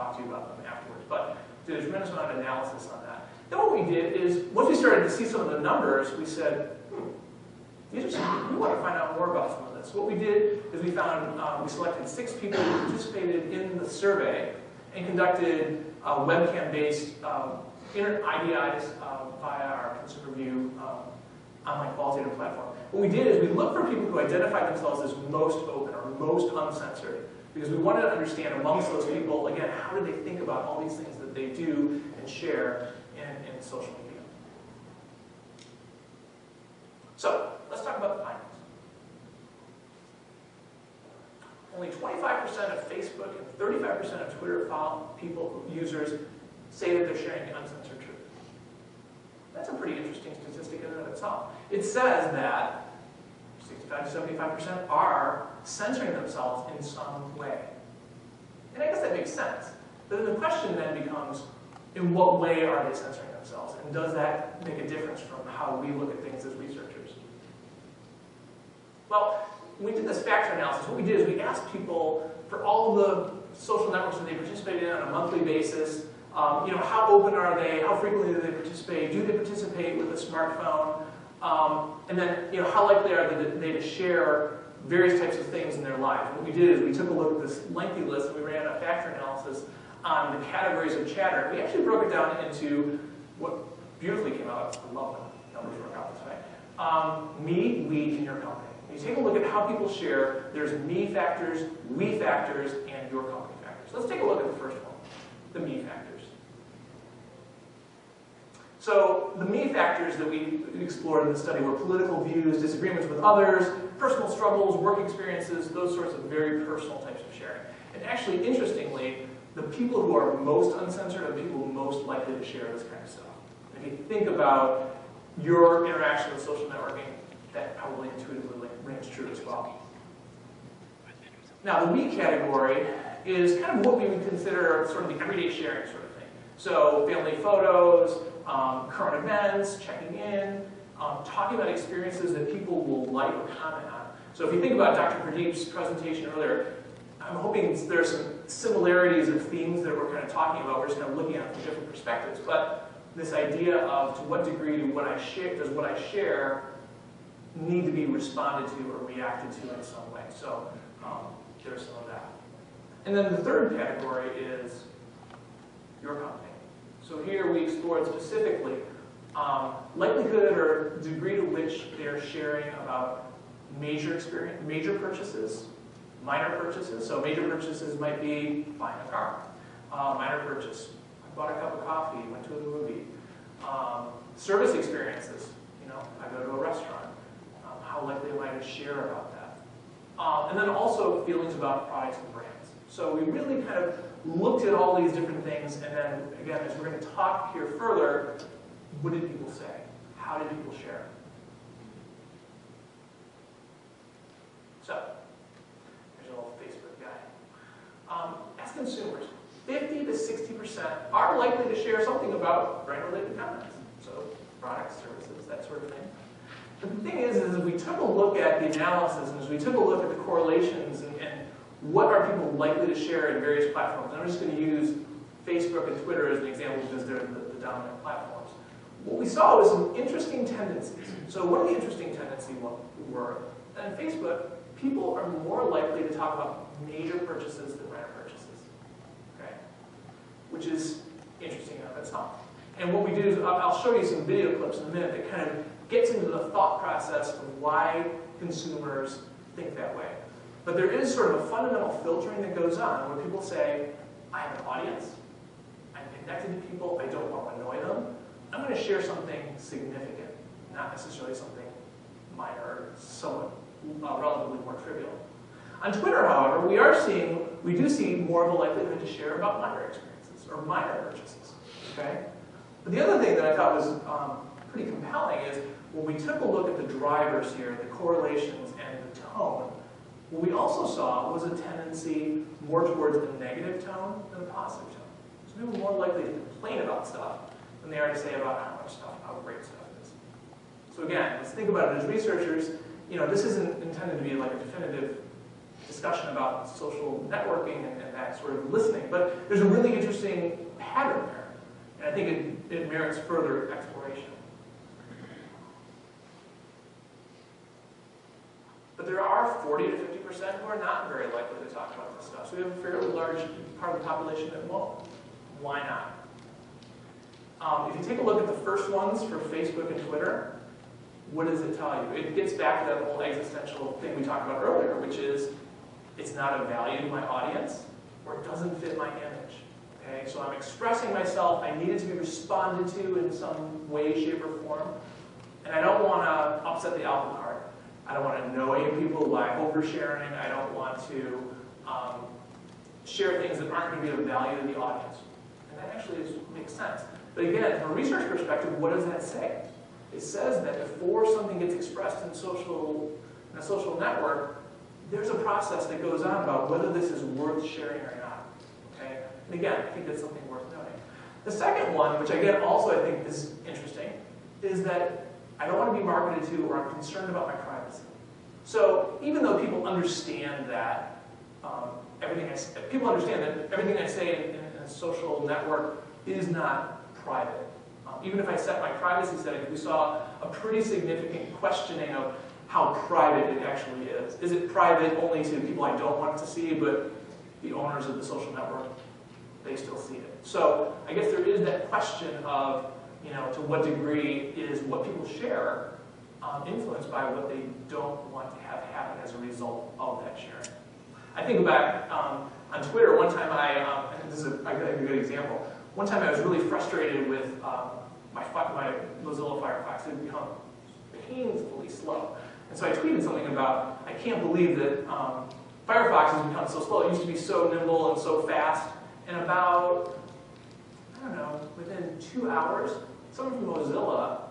talk to you about them afterwards. But did a tremendous amount of analysis on that. Then what we did is, once we started to see some of the numbers, we said, these are some, we want to find out more about some of this. What we did is we found, we selected 6 people who participated in the survey and conducted webcam-based IDIs via our Consumer View online qualitative platform. What we did is we looked for people who identified themselves as most open or most uncensored, because we wanted to understand amongst those people, again, how do they think about all these things that they do and share in social media. So, let's talk about the findings. Only 25% of Facebook and 35% of Twitter users say that they're sharing uncensored truth. That's a pretty interesting statistic in and of itself. It says that 65 to 75% are censoring themselves in some way. And I guess that makes sense. But then the question then becomes, in what way are they censoring themselves? And does that make a difference from how we look at things as researchers? Well, when we did this factor analysis, what we did is we asked people for all the social networks that they participated in on a monthly basis, how open are they? How frequently do they participate? Do they participate with a smartphone? And then, how likely are they to share various types of things in their lives? What we did is we took a look at this lengthy list and we ran a factor analysis on the categories of chatter. We actually broke it down into what beautifully came out. I love when numbers work out this way. Me, we, and your company. When you take a look at how people share, there's me factors, we factors, and your company factors. Let's take a look at the first one, the me factors. So the me factors that we explored in the study were political views, disagreements with others, personal struggles, work experiences, those sorts of very personal types of sharing. And actually, interestingly, the people who are most uncensored are the people most likely to share this kind of stuff. If you think about your interaction with social networking, that probably intuitively rings true as well. Now, the we category is kind of what we would consider sort of the everyday sharing sort of thing. So family photos, current events, checking in, talking about experiences that people will like or comment on. So if you think about Dr. Pradeep's presentation earlier, I'm hoping there are some similarities of themes that we're kind of talking about. We're just kind of looking at it from different perspectives. But this idea of to what degree does what I share need to be responded to or reacted to in some way. So there's some of that. And then the third category is your company. So here we explored specifically likelihood or degree to which they're sharing about major purchases, minor purchases. So major purchases might be buying a car. Minor purchase, I bought a cup of coffee, went to a movie. Service experiences, I go to a restaurant. How likely am I to share about that? And then also feelings about products and brands. So we really kind of looked at all these different things, and then again, as we're going to talk here further, what did people say? How did people share? So, here's a little Facebook guy. As consumers, 50 to 60% are likely to share something about brand-related comments. So, products, services, that sort of thing. But the thing is if we took a look at the analysis, and as we took a look at the correlations and what are people likely to share in various platforms, and I'm just going to use Facebook and Twitter as an example because they're the dominant platforms. What we saw was some interesting tendencies. So one of the interesting tendencies were that in Facebook, people are more likely to talk about major purchases than minor purchases, okay? Which is interesting in and of itself. And what we do is, I'll show you some video clips in a minute that kind of gets into the thought process of why consumers think that way. But there is sort of a fundamental filtering that goes on where people say, I have an audience, I'm connected to people, I don't want to annoy them, I'm going to share something significant, not necessarily something minor or somewhat relatively more trivial. On Twitter, however, we do see more of a likelihood to share about minor experiences or minor purchases. Okay? But the other thing that I thought was pretty compelling is when we took a look at the drivers here, the correlations and the tone, what we also saw was a tendency more towards the negative tone than the positive tone. So people are more likely to complain about stuff than they are to say about how great stuff is. So again, let's think about it as researchers. This isn't intended to be like a definitive discussion about social networking and that sort of listening. But there's a really interesting pattern there. And I think it merits further exploration. But there are 40 to 50% who are not very likely to talk about this stuff. So we have a fairly large part of the population that won't. Why not? If you take a look at the first ones for Facebook and Twitter, what does it tell you? It gets back to that whole existential thing we talked about earlier, which is it's not of value to my audience, or it doesn't fit my image. Okay? So I'm expressing myself, I need it to be responded to in some way, shape, or form, and I don't want to upset the apple cart. I don't want to annoy people by oversharing. I don't want to share things that aren't going to be of value to the audience. And that actually makes sense. But again, from a research perspective, what does that say? It says that before something gets expressed in a social network, there's a process that goes on about whether this is worth sharing or not. Okay? And again, I think that's something worth noting. The second one, which again also I think is interesting, is that I don't want to be marketed to, or I'm concerned about my privacy. So even though people understand that everything I say in a social network is not private. Even if I set my privacy settings, we saw a pretty significant questioning of how private it actually is. Is it private only to people I don't want to see, but the owners of the social network, they still see it? So I guess there is that question of, to what degree is what people share influenced by what they don't want to have happen as a result of that sharing. I think back on Twitter, one time and this is a good example, one time I was really frustrated with my Mozilla Firefox. It had become painfully slow. And so I tweeted something about, I can't believe that Firefox has become so slow. It used to be so nimble and so fast. And about, I don't know, within 2 hours, someone from Mozilla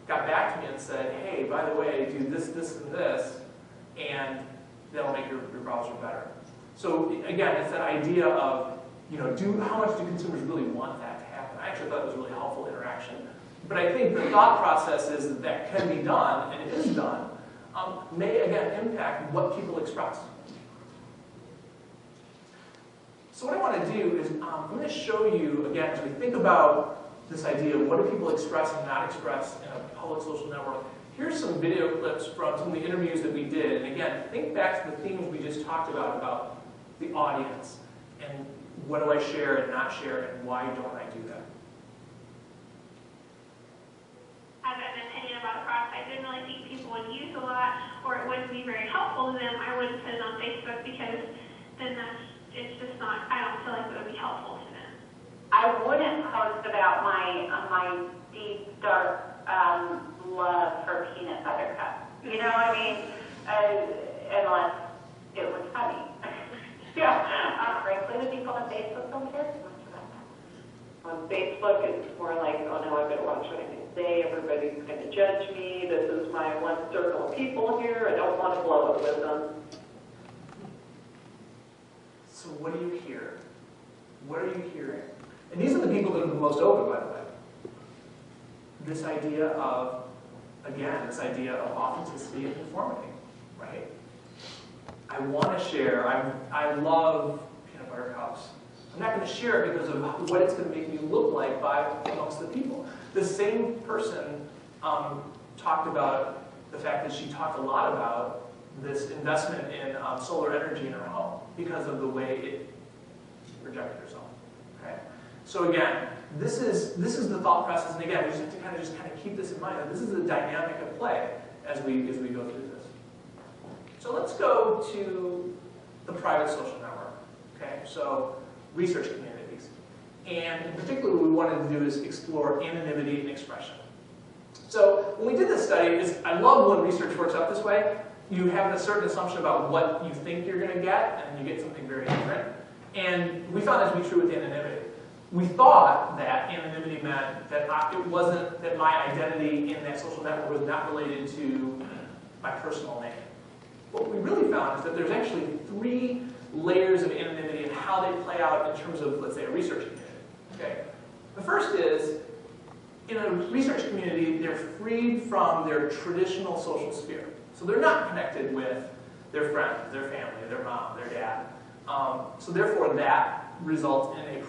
got back to me and said, hey, by the way, do this, this, and this, and that'll make your browser better. So again, it's that idea of, how much do consumers really want that to happen? I actually thought it was a really helpful interaction. But I think the thought process is that can be done, and it is done, may again impact what people express. So what I want to do is I'm going to show you, again, as we think about this idea of what do people express and not express in a public social network, here's some video clips from some of the interviews that we did. And again, think back to the themes we just talked about the audience, and what do I share and not share, and why don't I do that? Have an opinion about a product I didn't really think people would use a lot, or it wouldn't be very helpful to them, I wouldn't put it on Facebook, because then it's just not, I don't feel like it would be helpful to them. I wouldn't post about my deep, dark love for peanut butter cups. Unless it was funny. Frankly, the people on Facebook don't care too much about that. On Facebook, it's more like, oh no, I better watch what I can say. Everybody's going to judge me. This is my one circle of people here. I don't want to blow it with them. So what do you hear? What are you hearing? And these are the people that are the most open, by the way. This idea of, again, this idea of authenticity and conformity, right? I want to share. I love peanut butter cups. I'm not going to share it because of what it's going to make me look like amongst the people. The same person talked about the fact that she talked a lot about this investment in solar energy in her home because of the way it projected herself. Okay? So again, this is the thought process, and again, we just have to kind of keep this in mind. That this is the dynamic at play as we go through this. So let's go to the private social network. Okay, so research communities, and in particular, what we wanted to do is explore anonymity and expression. So when we did this study, I love when research works out this way. You have a certain assumption about what you think you're going to get, and you get something very different. And we found that to be true with anonymity. We thought that anonymity meant that it wasn't that my identity in that social network was not related to my personal name. What we really found is that there's actually 3 layers of anonymity and how they play out in terms of, let's say, a research community. Okay? The first is, in a research community, they're freed from their traditional social sphere. So they're not connected with their friends, their family, their mom, their dad. So therefore that results in a